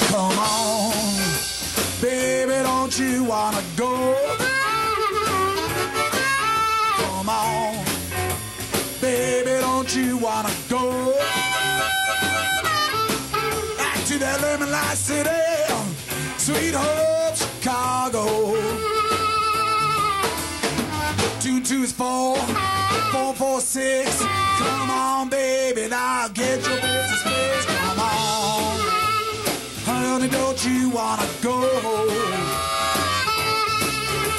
Come on, baby, don't you wanna go? Come on, baby, don't you wanna go? Back to that lemon light city, sweet Hope, Chicago. 224 446. Come on, baby, now get your business fixed. Come on, honey, don't you wanna go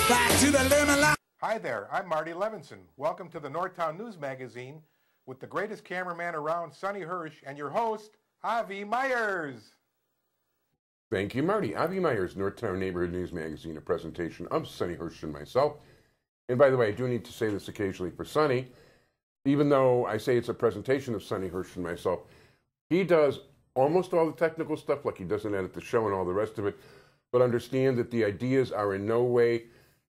back to the lemon line? Hi there, I'm Marty Levinson. Welcome to the Northtown News Magazine with the greatest cameraman around, Sonny Hirsch, and your host, Avi Myers. Thank you, Marty. Avi Myers, Northtown Neighborhood News Magazine, a presentation of Sonny Hirsch and myself. And by the way, I do need to say this occasionally for Sonny. Even though I say it's a presentation of Sonny Hirsch and myself, he does almost all the technical stuff, like he doesn't edit the show and all the rest of it, but understand that the ideas are in no way,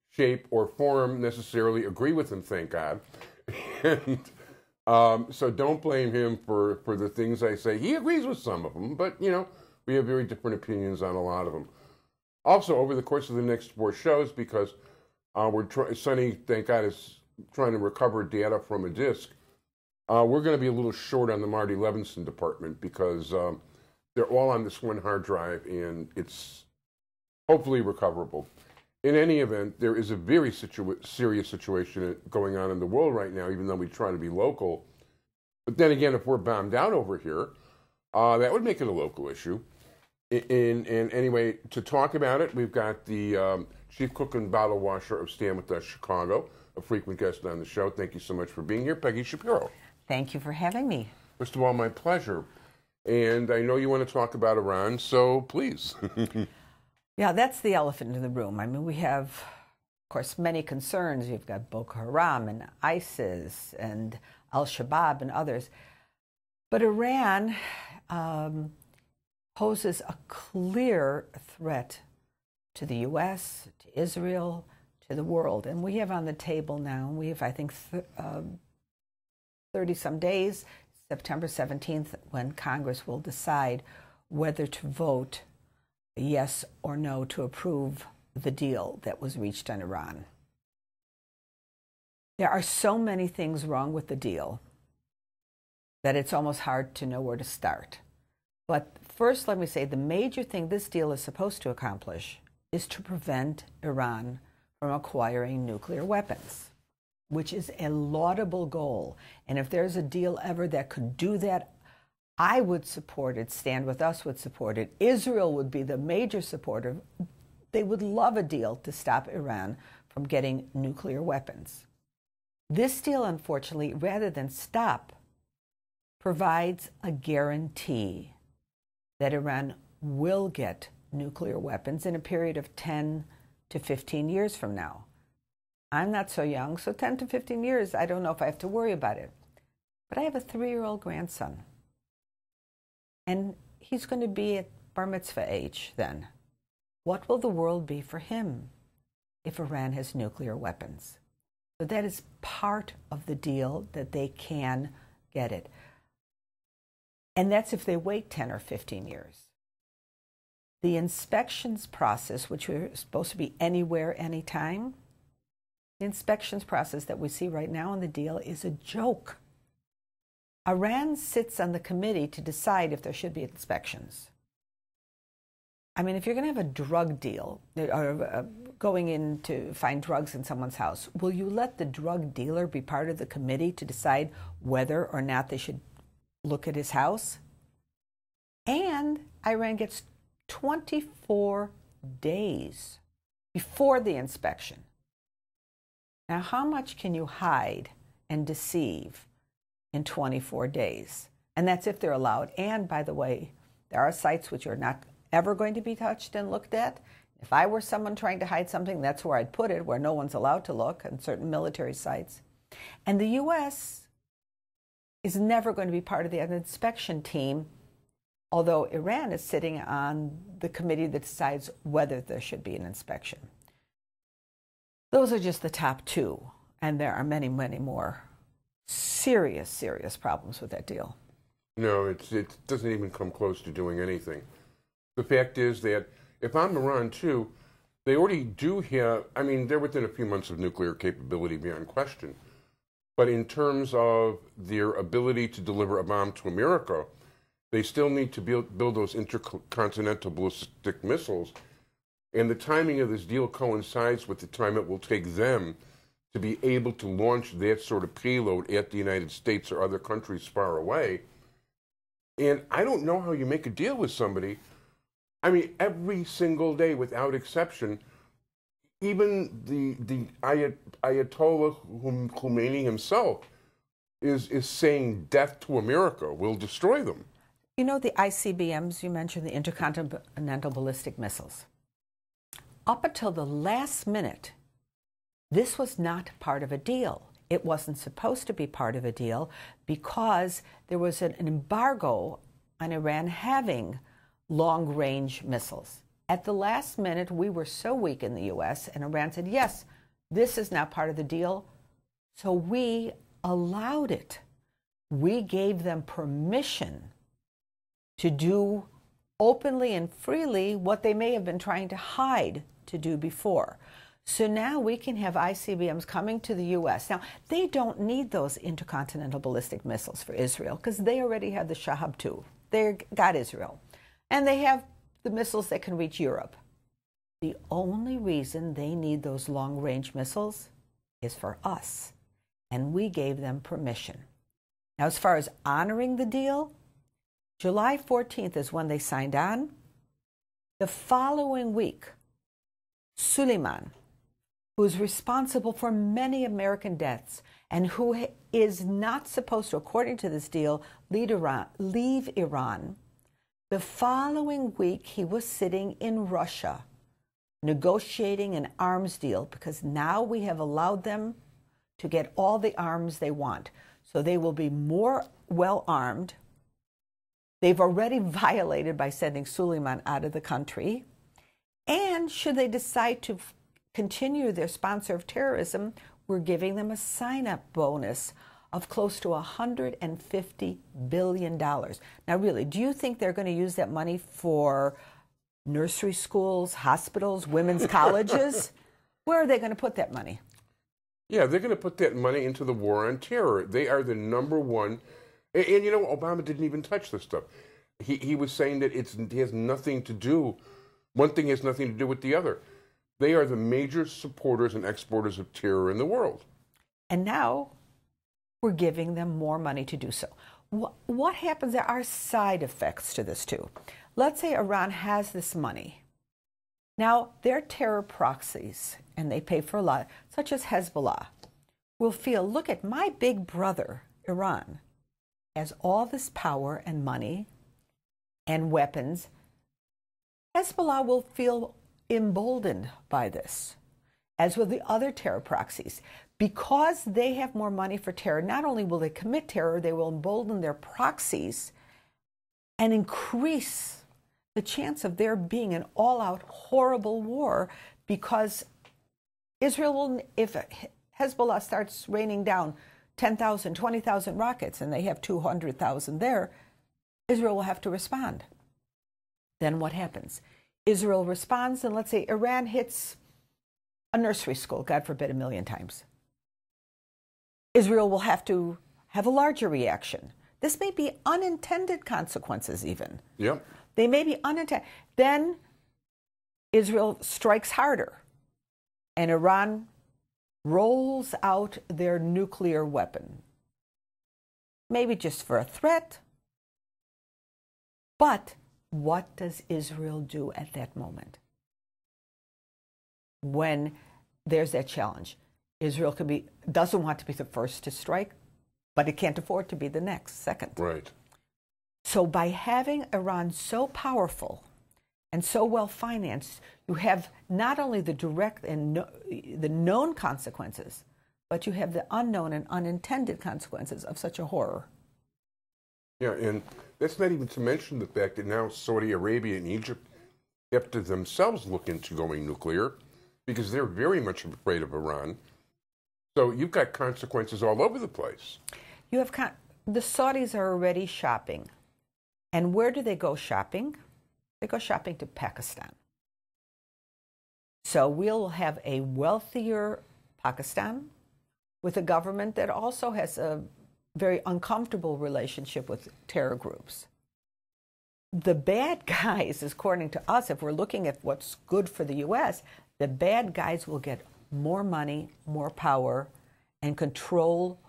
shape, or form necessarily agree with him, thank God. And so don't blame him for the things I say. He agrees with some of them, but, you know, we have very different opinions on a lot of them. Also, over the course of the next 4 shows, because Sonny, thank God, is trying to recover data from a disk. We're going to be a little short on the Marty Levinson department because they're all on this one hard drive, and it's hopefully recoverable. In any event, there is a very serious situation going on in the world right now, even though we try to be local. But then again, if we're bombed out over here, that would make it a local issue. And anyway, to talk about it, we've got the chief cook and bottle washer of Stand With Us Chicago, a frequent guest on the show. Thank you so much for being here, Peggy Shapiro. Thank you for having me. First of all, my pleasure. And I know you want to talk about Iran, so please. Yeah, that's the elephant in the room. I mean, we have, of course, many concerns. You've got Boko Haram and ISIS and Al-Shabaab and others. But Iran poses a clear threat to the U.S., to Israel, to the world. And we have on the table now, we have, I think, 30-some days, September 17th, when Congress will decide whether to vote yes or no to approve the deal that was reached on Iran. There are so many things wrong with the deal that it's almost hard to know where to start. But first, let me say, the major thing this deal is supposed to accomplish is to prevent Iran from acquiring nuclear weapons, which is a laudable goal. And if there's a deal ever that could do that, I would support it. Stand With Us would support it. Israel would be the major supporter. They would love a deal to stop Iran from getting nuclear weapons. This deal, unfortunately, rather than stop, provides a guarantee that Iran will get nuclear weapons in a period of 10 to 15 years from now. I'm not so young, so 10 to 15 years, I don't know if I have to worry about it. But I have a 3-year-old grandson, and he's going to be at bar mitzvah age then. What will the world be for him if Iran has nuclear weapons? So that is part of the deal, that they can get it. And that's if they wait 10 or 15 years. The inspections process, which are supposed to be anywhere, anytime, the inspections process that we see right now in the deal is a joke. Iran sits on the committee to decide if there should be inspections. I mean, if you're going to have a drug deal, or going in to find drugs in someone's house, will you let the drug dealer be part of the committee to decide whether or not they should look at his house? And Iran gets 24 days before the inspection. Now, how much can you hide and deceive in 24 days? And that's if they're allowed. And by the way, there are sites which are not ever going to be touched and looked at. If I were someone trying to hide something, that's where I'd put it, where no one's allowed to look, on certain military sites. And the U.S. is never going to be part of the inspection team, although Iran is sitting on the committee that decides whether there should be an inspection. Those are just the top 2, and there are many, many more serious, serious problems with that deal. No, it doesn't even come close to doing anything. The fact is that if I'm Iran too, they already do have, I mean, they're within a few months of nuclear capability beyond question. But in terms of their ability to deliver a bomb to America, they still need to build those intercontinental ballistic missiles. And the timing of this deal coincides with the time it will take them to be able to launch that sort of payload at the United States or other countries far away. And I don't know how you make a deal with somebody. I mean, every single day, without exception, even the Ayatollah Khomeini himself is saying death to America. We'll destroy them. You know, the ICBMs, you mentioned the intercontinental ballistic missiles. Up until the last minute, this was not part of a deal. It wasn't supposed to be part of a deal because there was an embargo on Iran having long-range missiles. At the last minute, we were so weak in the U.S., and Iran said, yes, this is not part of the deal, so we allowed it. We gave them permission to do openly and freely what they may have been trying to hide to do before. So now we can have ICBMs coming to the U.S. Now, they don't need those intercontinental ballistic missiles for Israel because they already have the Shahab 2. They've got Israel. And they have the missiles that can reach Europe. The only reason they need those long-range missiles is for us. And we gave them permission. Now, as far as honoring the deal, July 14th is when they signed on. The following week, Suleiman, who is responsible for many American deaths and who is not supposed to, according to this deal, leave Iran, the following week he was sitting in Russia negotiating an arms deal because now we have allowed them to get all the arms they want. So they will be more well-armed. They've already violated by sending Suleiman out of the country. And should they decide to continue their sponsor of terrorism, we're giving them a sign-up bonus of close to $150 billion. Now, really, do you think they're going to use that money for nursery schools, hospitals, women's colleges? Where are they going to put that money? Yeah, they're going to put that money into the war on terror. They are the number one. And you know, Obama didn't even touch this stuff. He was saying that it has nothing to do, one thing has nothing to do with the other. They are the major supporters and exporters of terror in the world. And now we're giving them more money to do so. What happens? There are side effects to this too. Let's say Iran has this money. Now, their terror proxies, and they pay for a lot, such as Hezbollah, will feel, look at my big brother, Iran, has all this power and money and weapons. Hezbollah will feel emboldened by this, as will the other terror proxies. Because they have more money for terror, not only will they commit terror, they will embolden their proxies and increase the chance of there being an all-out horrible war, because Israel will, if Hezbollah starts raining down 10,000, 20,000 rockets, and they have 200,000 there, Israel will have to respond. Then what happens? Israel responds, and let's say Iran hits a nursery school, God forbid, 1 million times. Israel will have to have a larger reaction. This may be unintended consequences even. Yep. They may be unintended. Then Israel strikes harder, and Iran rolls out their nuclear weapon. Maybe just for a threat. But what does Israel do at that moment? When there's that challenge. Israel doesn't want to be the first to strike, but it can't afford to be the next, second. Right. So by having Iran so powerful and so well financed, you have not only the direct and the known consequences, but you have the unknown and unintended consequences of such a horror. Yeah, and that's not even to mention the fact that now Saudi Arabia and Egypt have to themselves look into going nuclear because they're very much afraid of Iran. So you've got consequences all over the place. You have the Saudis are already shopping. And where do they go shopping? They go shopping to Pakistan. So we'll have a wealthier Pakistan with a government that also has a very uncomfortable relationship with terror groups. The bad guys, according to us, if we're looking at what's good for the U.S., the bad guys will get more money, more power, and control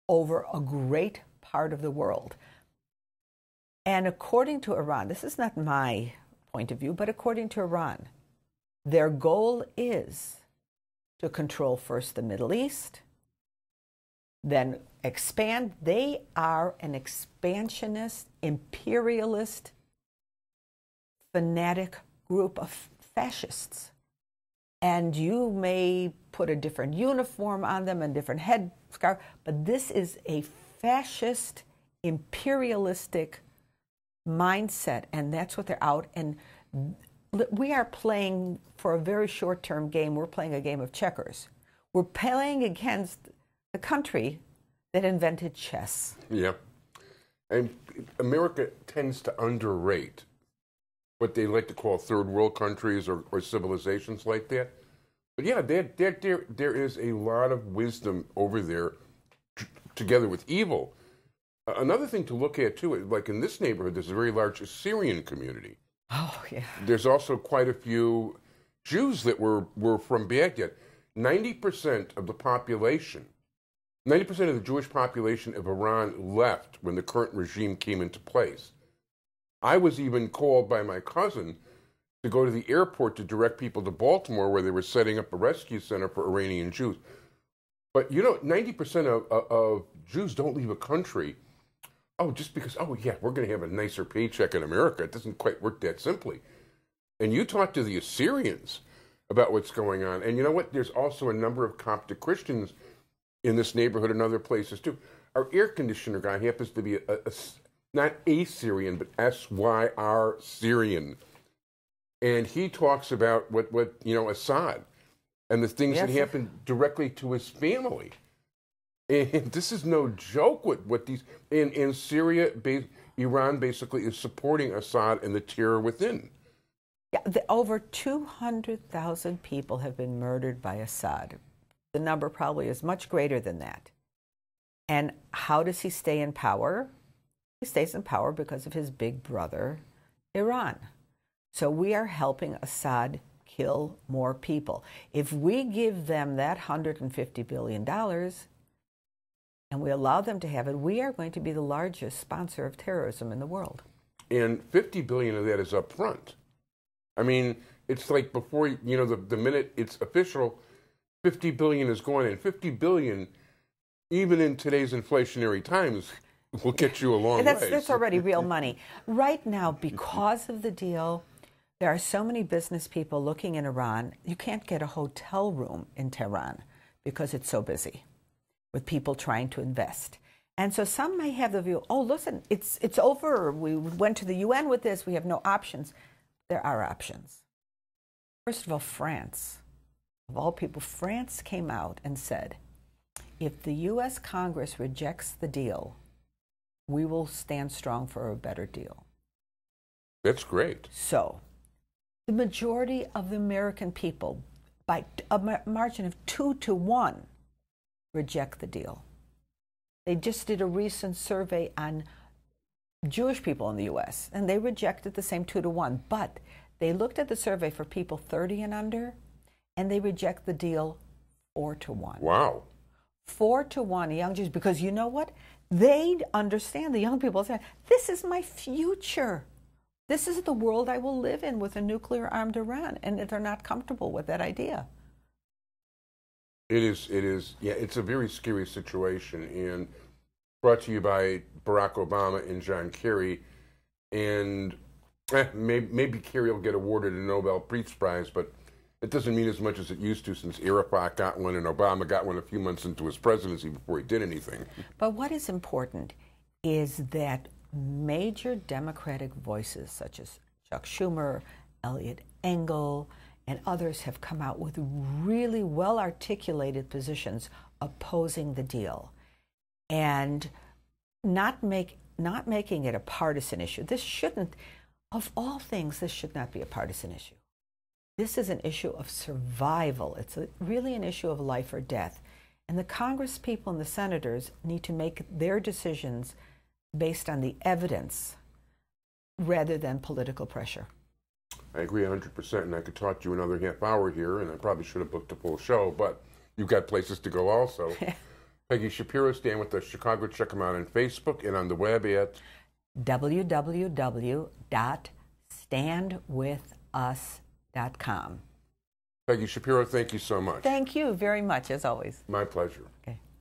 over a great part of the world. And according to Iran, this is not my point of view, but according to Iran, their goal is to control first the Middle East, then expand. They are an expansionist, imperialist, fanatic group of fascists. And you may put a different uniform on them and different headscarf, but this is a fascist, imperialistic mindset, and that's what they're out. And we are playing for a very short-term game. We're playing a game of checkers. We're playing against the country that invented chess. Yeah. And America tends to underrate what they like to call third world countries or civilizations like that. But yeah, there is a lot of wisdom over there together with evil. Another thing to look at, too, like in this neighborhood, there's a very large Assyrian community. Oh, yeah. There's also quite a few Jews that were from Baghdad. 90% of the population, 90% of the Jewish population of Iran left when the current regime came into place. I was even called by my cousin to go to the airport to direct people to Baltimore, where they were setting up a rescue center for Iranian Jews. But, you know, 90% of Jews don't leave a country, just because, yeah, we're going to have a nicer paycheck in America. It doesn't quite work that simply. And you talk to the Assyrians about what's going on. And you know what? There's also a number of Coptic Christians in this neighborhood and other places, too. Our air conditioner guy happens to be not a Syrian, but S-Y-R Syrian. And he talks about what Assad and the things that happened directly to his family. And this is no joke what these... In Syria, Iran basically is supporting Assad and the terror within. Yeah, over 200,000 people have been murdered by Assad. The number probably is much greater than that. And how does he stay in power? He stays in power because of his big brother, Iran. So we are helping Assad kill more people. If we give them that $150 billion and we allow them to have it, we are going to be the largest sponsor of terrorism in the world. And $50 billion of that is up front. I mean, it's like before, the minute it's official, $50 billion is going in. $50 billion, even in today's inflationary times, will get you a long way. That's already real money. Right now, because of the deal, there are so many business people looking in Iran. You can't get a hotel room in Tehran because it's so busy with people trying to invest. And so some may have the view, listen, it's over. We went to the UN with this. We have no options. There are options. First of all, France. Of all people, France came out and said, if the U.S. Congress rejects the deal, we will stand strong for a better deal. That's great. So, the majority of the American people, by a margin of 2-1, reject the deal. They just did a recent survey on Jewish people in the U.S., and they rejected the same 2-1. But they looked at the survey for people 30 and under, and they reject the deal 4-1. Wow. 4-1 young Jews, because you know what? They understand, the young people say, this is my future. This is the world I will live in with a nuclear-armed Iran, and they're not comfortable with that idea. It is. Yeah, it's a very scary situation, and brought to you by Barack Obama and John Kerry. And maybe Kerry will get awarded a Nobel Peace Prize, but it doesn't mean as much as it used to, since Arafat got one and Obama got one a few months into his presidency before he did anything. But what is important is that major Democratic voices such as Chuck Schumer, Elliot Engel, and others have come out with really well-articulated positions opposing the deal and not making it a partisan issue. This shouldn't. Of all things, this should not be a partisan issue. This is an issue of survival. It's really an issue of life or death. And the Congress people and the senators need to make their decisions based on the evidence rather than political pressure. I agree 100%, and I could talk to you another half hour here, and I probably should have booked a full show, but you've got places to go also. Peggy Shapiro, stand with us Chicago. Check them out on Facebook and on the web at www.standwithus.com. Peggy Shapiro, thank you so much. Thank you very much, as always. My pleasure. Okay.